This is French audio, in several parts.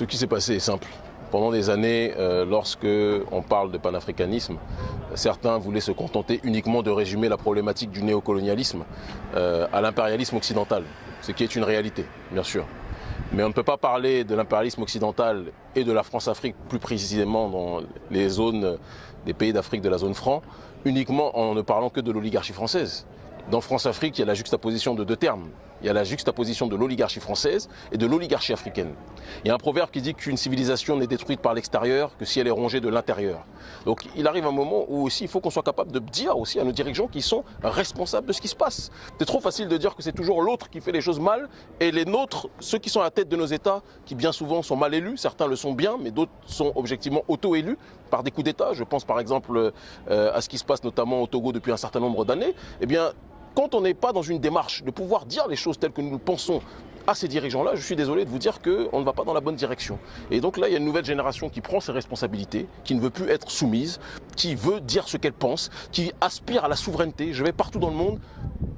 Ce qui s'est passé est simple. Pendant des années, lorsque on parle de panafricanisme, certains voulaient se contenter uniquement de résumer la problématique du néocolonialisme à l'impérialisme occidental, ce qui est une réalité, bien sûr. Mais on ne peut pas parler de l'impérialisme occidental et de la France-Afrique, plus précisément dans les zones des pays d'Afrique de la zone franc, uniquement en ne parlant que de l'oligarchie française. Dans France-Afrique, il y a la juxtaposition de deux termes. Il y a la juxtaposition de l'oligarchie française et de l'oligarchie africaine. Il y a un proverbe qui dit qu'une civilisation n'est détruite par l'extérieur que si elle est rongée de l'intérieur. Donc il arrive un moment où aussi il faut qu'on soit capable de dire aussi à nos dirigeants qu'ils sont responsables de ce qui se passe. C'est trop facile de dire que c'est toujours l'autre qui fait les choses mal et les nôtres, ceux qui sont à la tête de nos États, qui bien souvent sont mal élus, certains le sont bien, mais d'autres sont objectivement auto-élus par des coups d'État. Je pense par exemple à ce qui se passe notamment au Togo depuis un certain nombre d'années. Eh bien, quand on n'est pas dans une démarche de pouvoir dire les choses telles que nous le pensons à ces dirigeants-là, je suis désolé de vous dire qu'on ne va pas dans la bonne direction. Et donc là, il y a une nouvelle génération qui prend ses responsabilités, qui ne veut plus être soumise, qui veut dire ce qu'elle pense, qui aspire à la souveraineté. Je vais partout dans le monde.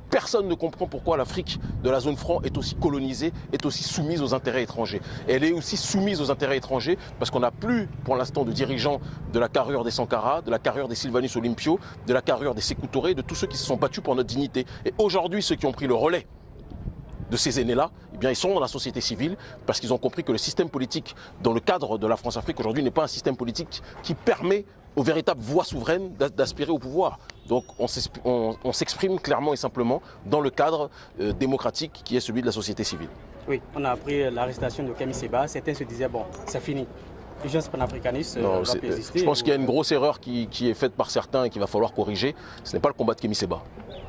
Personne ne comprend pourquoi l'Afrique de la zone franc est aussi colonisée, est aussi soumise aux intérêts étrangers. Elle est aussi soumise aux intérêts étrangers parce qu'on n'a plus, pour l'instant, de dirigeants de la carrure des Sankara, de la carrure des Sylvanus Olympio, de la carrure des Sékou Touré, de tous ceux qui se sont battus pour notre dignité. Et aujourd'hui, ceux qui ont pris le relais de ces aînés-là, eh bien, ils sont dans la société civile parce qu'ils ont compris que le système politique dans le cadre de la France-Afrique aujourd'hui n'est pas un système politique qui permet aux véritables voix souveraines d'aspirer au pouvoir. Donc on s'exprime clairement et simplement dans le cadre démocratique qui est celui de la société civile. Oui, on a appris l'arrestation de Kémy Séba. Certains se disaient, bon, c'est fini. L'urgence panafricaniste ne va plus exister. Je pense qu'il y a une grosse erreur qui est faite par certains et qu'il va falloir corriger. Ce n'est pas le combat de Kémy Séba.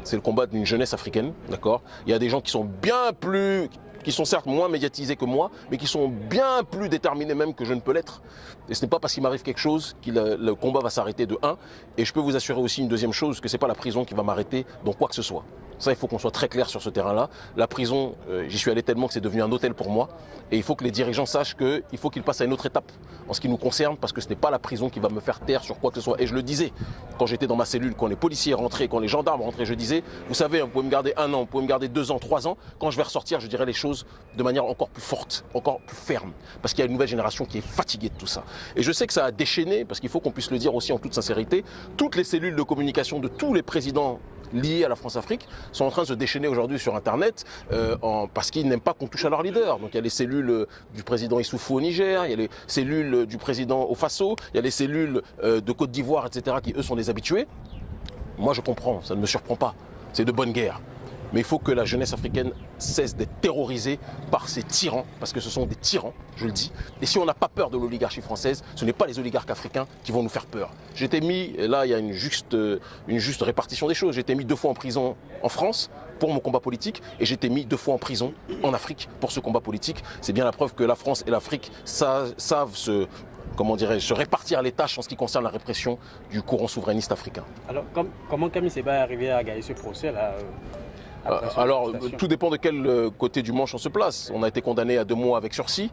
C'est le combat d'une jeunesse africaine, d'accord ? Il y a des gens qui sont bien plus, qui sont certes moins médiatisés que moi, mais qui sont bien plus déterminés même que je ne peux l'être. Et ce n'est pas parce qu'il m'arrive quelque chose que le combat va s'arrêter de un. Et je peux vous assurer aussi une deuxième chose, que ce n'est pas la prison qui va m'arrêter dans quoi que ce soit. Ça, il faut qu'on soit très clair sur ce terrain-là. La prison, j'y suis allé tellement que c'est devenu un hôtel pour moi. Et il faut que les dirigeants sachent qu'il faut qu'ils passent à une autre étape en ce qui nous concerne, parce que ce n'est pas la prison qui va me faire taire sur quoi que ce soit. Et je le disais, quand j'étais dans ma cellule, quand les policiers rentraient, quand les gendarmes rentraient, je disais, vous savez, vous pouvez me garder 1 an, vous pouvez me garder 2 ans, 3 ans. Quand je vais ressortir, je dirai les choses de manière encore plus forte, encore plus ferme. Parce qu'il y a une nouvelle génération qui est fatiguée de tout ça. Et je sais que ça a déchaîné, parce qu'il faut qu'on puisse le dire aussi en toute sincérité, toutes les cellules de communication de tous les présidents liés à la France-Afrique sont en train de se déchaîner aujourd'hui sur Internet parce qu'ils n'aiment pas qu'on touche à leur leader. Donc il y a les cellules du président Issoufou au Niger, il y a les cellules du président au Faso, il y a les cellules de Côte d'Ivoire, etc. qui eux sont des habitués. Moi je comprends, ça ne me surprend pas, c'est de bonne guerre. Mais il faut que la jeunesse africaine cesse d'être terrorisée par ces tyrans, parce que ce sont des tyrans, je le dis. Et si on n'a pas peur de l'oligarchie française, ce n'est pas les oligarques africains qui vont nous faire peur. J'ai été mis, et là il y a une juste répartition des choses, j'ai été mis 2 fois en prison en France pour mon combat politique, et j'ai été mis 2 fois en prison en Afrique pour ce combat politique. C'est bien la preuve que la France et l'Afrique savent se répartir les tâches en ce qui concerne la répression du courant souverainiste africain. Alors comment Kémy Séba est arrivé à gagner ce procès-là alors, tout dépend de quel côté du manche on se place. On a été condamné à 2 mois avec sursis,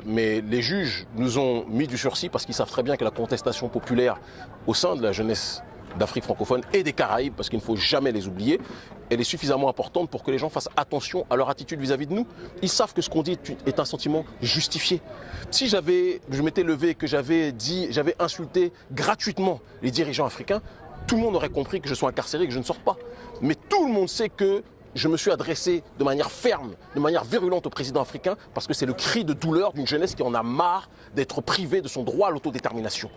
mais les juges nous ont mis du sursis parce qu'ils savent très bien que la contestation populaire au sein de la jeunesse d'Afrique francophone et des Caraïbes, parce qu'il ne faut jamais les oublier, elle est suffisamment importante pour que les gens fassent attention à leur attitude vis-à-vis de nous. Ils savent que ce qu'on dit est un sentiment justifié. Si je m'étais levé et que j'avais insulté gratuitement les dirigeants africains, tout le monde aurait compris que je sois incarcéré et que je ne sors pas. Mais tout le monde sait que je me suis adressé de manière ferme, de manière virulente au président africain, parce que c'est le cri de douleur d'une jeunesse qui en a marre d'être privée de son droit à l'autodétermination.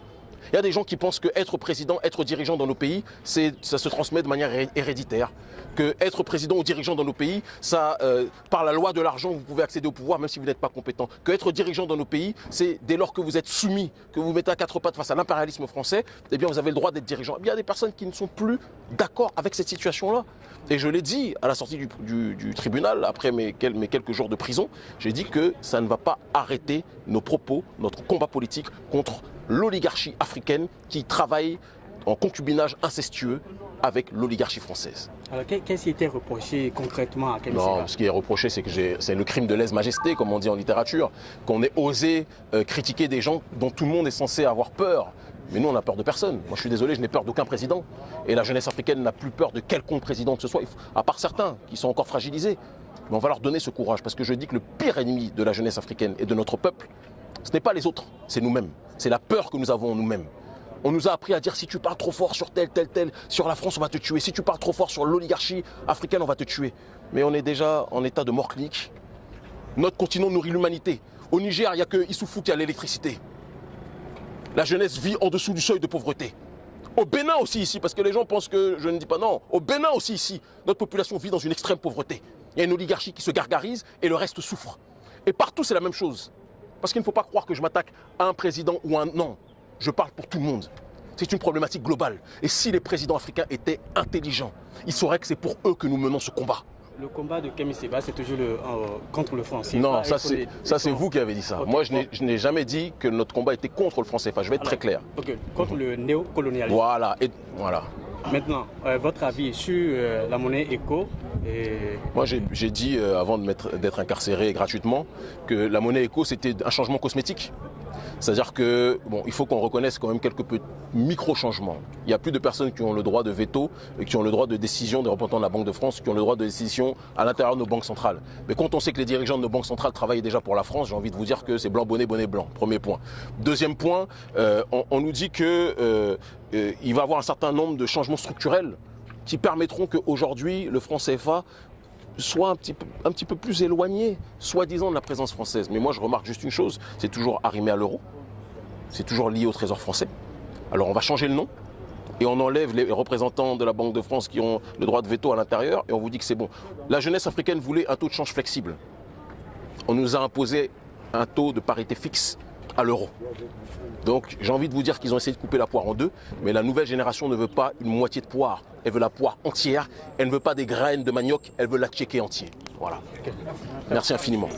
Il y a des gens qui pensent que être président, être dirigeant dans nos pays, ça se transmet de manière héréditaire. Que être président ou dirigeant dans nos pays, par la loi de l'argent, vous pouvez accéder au pouvoir même si vous n'êtes pas compétent. Que être dirigeant dans nos pays, c'est dès lors que vous êtes soumis, que vous mettez à 4 pattes face à l'impérialisme français, eh bien vous avez le droit d'être dirigeant. Eh bien, il y a des personnes qui ne sont plus d'accord avec cette situation-là. Et je l'ai dit à la sortie du tribunal, après mes quelques jours de prison, j'ai dit que ça ne va pas arrêter nos propos, notre combat politique contre l'oligarchie africaine qui travaille en concubinage incestueux avec l'oligarchie française. Alors qu'est-ce qui était reproché concrètement à Kémy Séba ? Non, ce qui est reproché, c'est que c'est le crime de lèse-majesté, comme on dit en littérature, qu'on ait osé critiquer des gens dont tout le monde est censé avoir peur. Mais nous, on n'a peur de personne. Moi, je suis désolé, je n'ai peur d'aucun président. Et la jeunesse africaine n'a plus peur de quelconque président que ce soit, à part certains qui sont encore fragilisés. Mais on va leur donner ce courage, parce que je dis que le pire ennemi de la jeunesse africaine et de notre peuple, Ce n'est pas les autres, c'est nous-mêmes. C'est la peur que nous avons en nous-mêmes. On nous a appris à dire si tu parles trop fort sur tel, sur la France, on va te tuer. Si tu parles trop fort sur l'oligarchie africaine, on va te tuer. Mais on est déjà en état de mort clinique. Notre continent nourrit l'humanité. Au Niger, il n'y a que Issoufou qui a l'électricité. La jeunesse vit en dessous du seuil de pauvreté. Au Bénin aussi ici, parce que les gens pensent que je ne dis pas non. Au Bénin aussi ici, notre population vit dans une extrême pauvreté. Il y a une oligarchie qui se gargarise et le reste souffre. Et partout, c'est la même chose. Parce qu'il ne faut pas croire que je m'attaque à un président ou à un... Non. Je parle pour tout le monde. C'est une problématique globale. Et si les présidents africains étaient intelligents, ils sauraient que c'est pour eux que nous menons ce combat. Le combat de Kémy Séba, c'est toujours contre le franc CFA. Non, ça c'est vous qui avez dit ça. Okay. Moi, je n'ai jamais dit que notre combat était contre le franc CFA. Je vais être très clair. Okay. Contre le néocolonialisme. Voilà. Et, voilà. Maintenant, votre avis sur la monnaie éco Moi, j'ai dit, avant d'être incarcéré gratuitement, que la monnaie éco, c'était un changement cosmétique. C'est-à-dire que, bon, il faut qu'on reconnaisse quand même quelques micro-changements. Il n'y a plus de personnes qui ont le droit de veto et qui ont le droit de décision des représentants de la Banque de France, qui ont le droit de décision à l'intérieur de nos banques centrales. Mais quand on sait que les dirigeants de nos banques centrales travaillent déjà pour la France, j'ai envie de vous dire que c'est blanc, bonnet, bonnet, blanc. Premier point. Deuxième point, on nous dit qu'il va y avoir un certain nombre de changements structurels qui permettront qu'aujourd'hui, le franc CFA soit un petit peu plus éloigné, soi-disant, de la présence française. Mais moi, je remarque juste une chose, c'est toujours arrimé à l'euro, c'est toujours lié au trésor français. Alors on va changer le nom et on enlève les représentants de la Banque de France qui ont le droit de veto à l'intérieur et on vous dit que c'est bon. La jeunesse africaine voulait un taux de change flexible. On nous a imposé un taux de parité fixe à l'euro. Donc j'ai envie de vous dire qu'ils ont essayé de couper la poire en deux, mais la nouvelle génération ne veut pas une moitié de poire. Elle veut la poire entière, elle ne veut pas des graines de manioc, elle veut la tchéquer entière. Voilà. Merci infiniment.